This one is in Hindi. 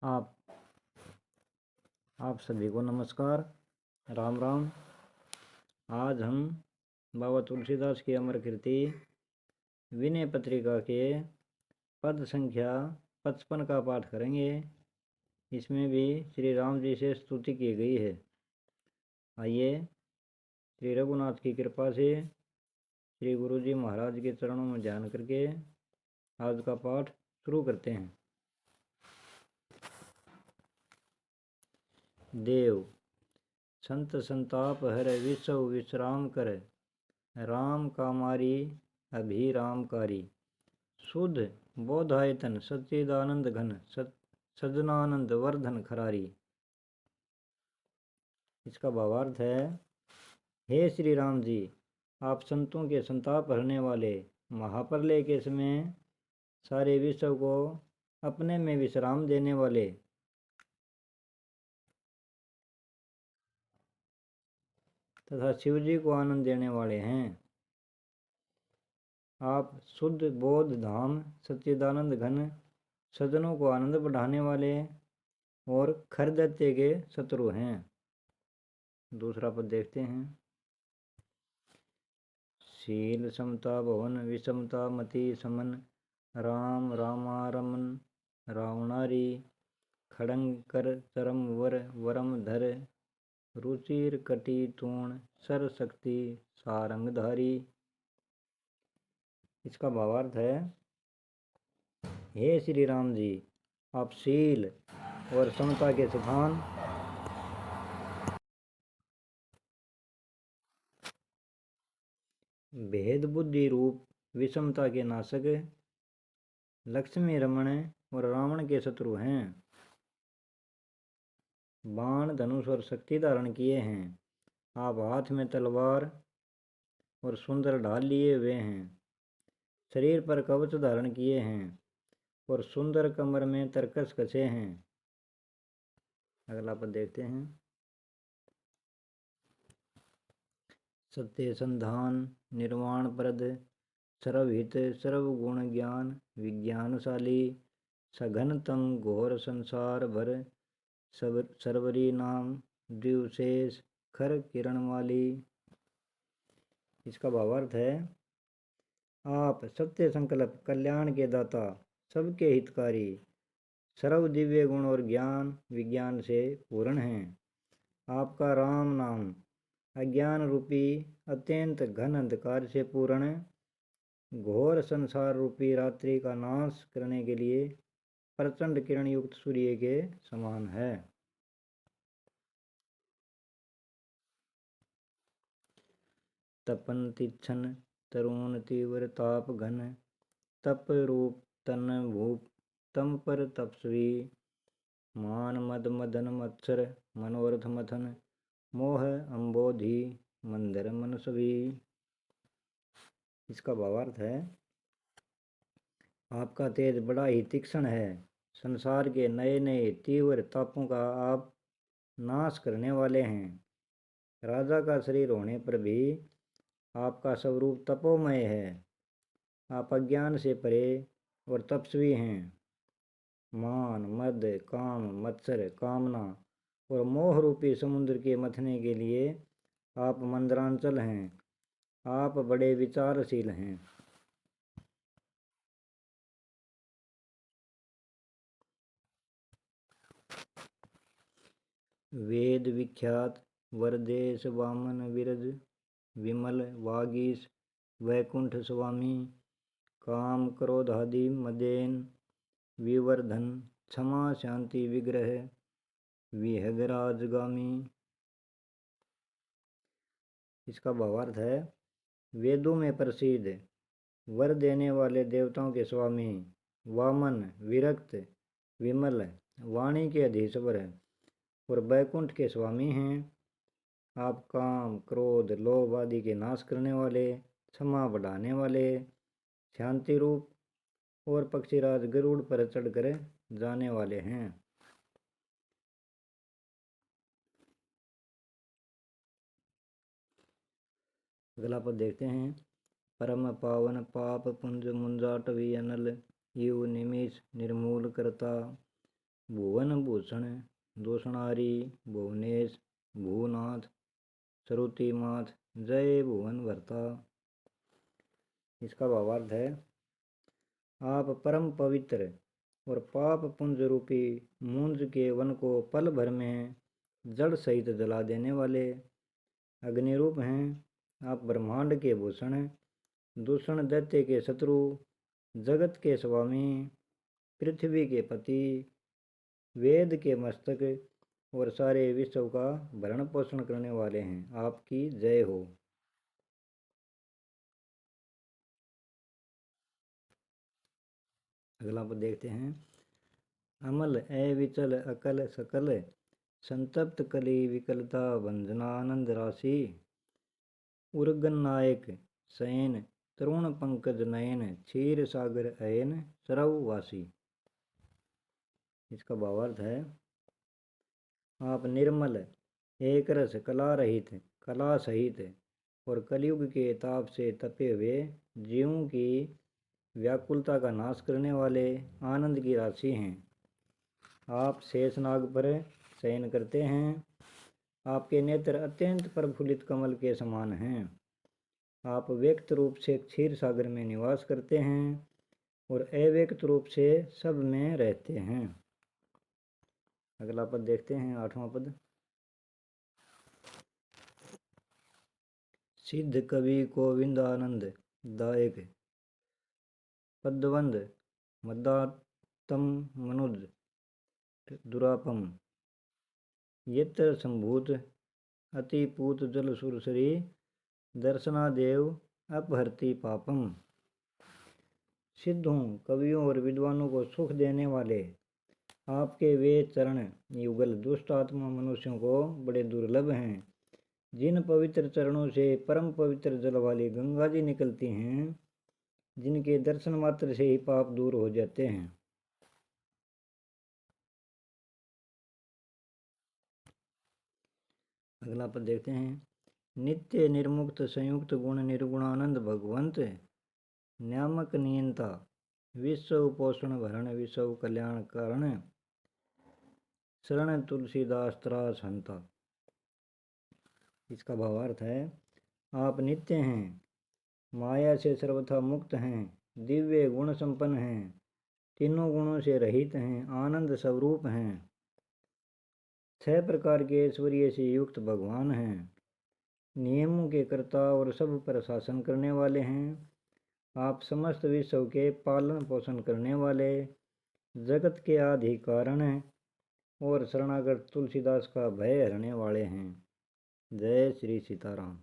आप सभी को नमस्कार, राम राम। आज हम बाबा तुलसीदास की अमर कृति विनय पत्रिका के पद संख्या 55 का पाठ करेंगे। इसमें भी श्री राम जी से स्तुति की गई है। आइए श्री रघुनाथ की कृपा से श्री गुरु जी महाराज के चरणों में ध्यान करके आज का पाठ शुरू करते हैं। देव संत संताप हर विश्व विश्राम कर, राम कामारी अभिरामकारी। शुद्ध बोधायतन सच्चिदानंद घन, सजनानंद वर्धन खरारी। इसका भावार्थ है, हे श्री राम जी, आप संतों के संताप हरने वाले, महाप्रलय के समय सारे विश्व को अपने में विश्राम देने वाले, तथा शिव जी को आनंद देने वाले हैं। आप शुद्ध बोध धाम सच्चिदानंद घन, सज्जनों को आनंद बढ़ाने वाले और खरदत्ते के शत्रु हैं। दूसरा पद देखते हैं। शील समता भवन विषमता मति समन, राम रामारमन रावणारी। खड़ंकर चरम वर वरम धर, रुचिर कटी तूण सर शक्ति सारंगधारी। इसका भावार्थ है, हे श्री राम जी, आप शील और समता के स्थान, भेद बुद्धि रूप विषमता के नाशक, लक्ष्मी रमण और रावण के शत्रु हैं। बाण धनुष और शक्ति धारण किए हैं। आप हाथ में तलवार और सुंदर ढाल लिए हुए हैं। शरीर पर कवच धारण किए हैं और सुंदर कमर में तरकस कसे हैं। अगला पद देखते हैं। सत्य संधान निर्वाण प्रद, सर्वहित सर्वगुण ज्ञान विज्ञानशाली। सघनतम घोर संसार भर, सर्वरी नाम द्विशेष खर किरण वाली। इसका भावार्थ है, आप सत्य संकल्प कल्याण के दाता, सबके हितकारी, सर्व दिव्य गुण और ज्ञान विज्ञान से पूर्ण हैं। आपका राम नाम अज्ञान रूपी अत्यंत घन अंधकार से पूर्ण, घोर संसार रूपी रात्रि का नाश करने के लिए प्रचंड किरण युक्त सूर्य के समान है। तपन तीक्षण तरुण तीव्र ताप घन, तप रूप तन भूप तम पर तपस्वी। मान मद मदन मत्सर मनोरथ मथन, मोह अम्बोधि मंदर मनसवी। इसका भावार्थ है, आपका तेज बड़ा ही तीक्ष्ण है। संसार के नए नए तीव्र तापों का आप नाश करने वाले हैं। राजा का शरीर होने पर भी आपका स्वरूप तपोमय है। आप अज्ञान से परे और तपस्वी हैं। मान मद काम मत्सर कामना और मोह रूपी समुद्र के मथने के लिए आप मंदरांचल हैं। आप बड़े विचारशील हैं। वेद विख्यात वरदेश वामन विरज, विमल वागीश वैकुंठ स्वामी। काम क्रोधादि मदेन विवर्धन, क्षमा शांति विग्रह विहगराजगामी। इसका भावार्थ है, वेदों में प्रसिद्ध वर देने वाले देवताओं के स्वामी, वामन विरक्त विमल वाणी के अधीश्वर और बैकुंठ के स्वामी हैं। आप काम क्रोध लोभ आदि के नाश करने वाले, क्षमा बढ़ाने वाले, शांति रूप और पक्षीराज गरुड़ पर चढ़कर जाने वाले हैं। अगला पद देखते हैं। परम पावन पाप पुंज मुंजाटवी अनल, यु निमिष निर्मूल करता। भुवन भूषण दोषणारी भुवनेश भूनाथ सरुतिमाथ जय भुवन भरता। इसका भावार्थ है आप परम पवित्र और पाप पुंज रूपी मूंज के वन को पल भर में जड़ सहित जला देने वाले अग्निरूप हैं। आप ब्रह्मांड के भूषण, दूषण दैत्य के शत्रु, जगत के स्वामी, पृथ्वी के पति, वेद के मस्तक और सारे विश्व का भरण पोषण करने वाले हैं। आपकी जय हो। अगला पद देखते हैं। अमल अविचल अकल सकल संतप्त कली विकलता भंजनानंद राशि उर्गन नायक शयन तरुण पंकज नयन क्षीर सागर अयन सरववासी। इसका भावार्थ है आप निर्मल एक रस कला रहित कला सहित और कलयुग के ताप से तपे हुए जीवों की व्याकुलता का नाश करने वाले आनंद की राशि हैं। आप शेषनाग पर शयन करते हैं। आपके नेत्र अत्यंत प्रफुल्लित कमल के समान हैं। आप व्यक्त रूप से क्षीर सागर में निवास करते हैं और अव्यक्त रूप से सब में रहते हैं। अगला पद देखते हैं, 8वां पद। सिद्ध कवि गोविंदानंद दायक पद्वंद मदातम मनुज दुरापम यत्र संभूत अतिपूत जल सुरसरी दर्शनादेव अपहरती पापम। सिद्धों कवियों और विद्वानों को सुख देने वाले आपके वे चरण युगल दुष्ट आत्मा मनुष्यों को बड़े दुर्लभ हैं। जिन पवित्र चरणों से परम पवित्र जल वाली गंगा जी निकलती हैं, जिनके दर्शन मात्र से ही पाप दूर हो जाते हैं। अगला पद देखते हैं। नित्य निर्मुक्त संयुक्त गुण निर्गुणानंद भगवंत न्यामक नियंता विश्व पोषण भरण विश्व कल्याण कारण शरण तुलसीदास त्रास हंता। इसका भावार्थ है आप नित्य हैं, माया से सर्वथा मुक्त हैं, दिव्य गुण संपन्न हैं, तीनों गुणों से रहित हैं, आनंद स्वरूप हैं, 6 प्रकार के ऐश्वर्य से युक्त भगवान हैं, नियमों के कर्ता और सब पर शासन करने वाले हैं। आप समस्त विश्व के पालन पोषण करने वाले जगत के आदि कारण हैं और शरणागत तुलसीदास का भय हरने वाले हैं। जय श्री सीताराम।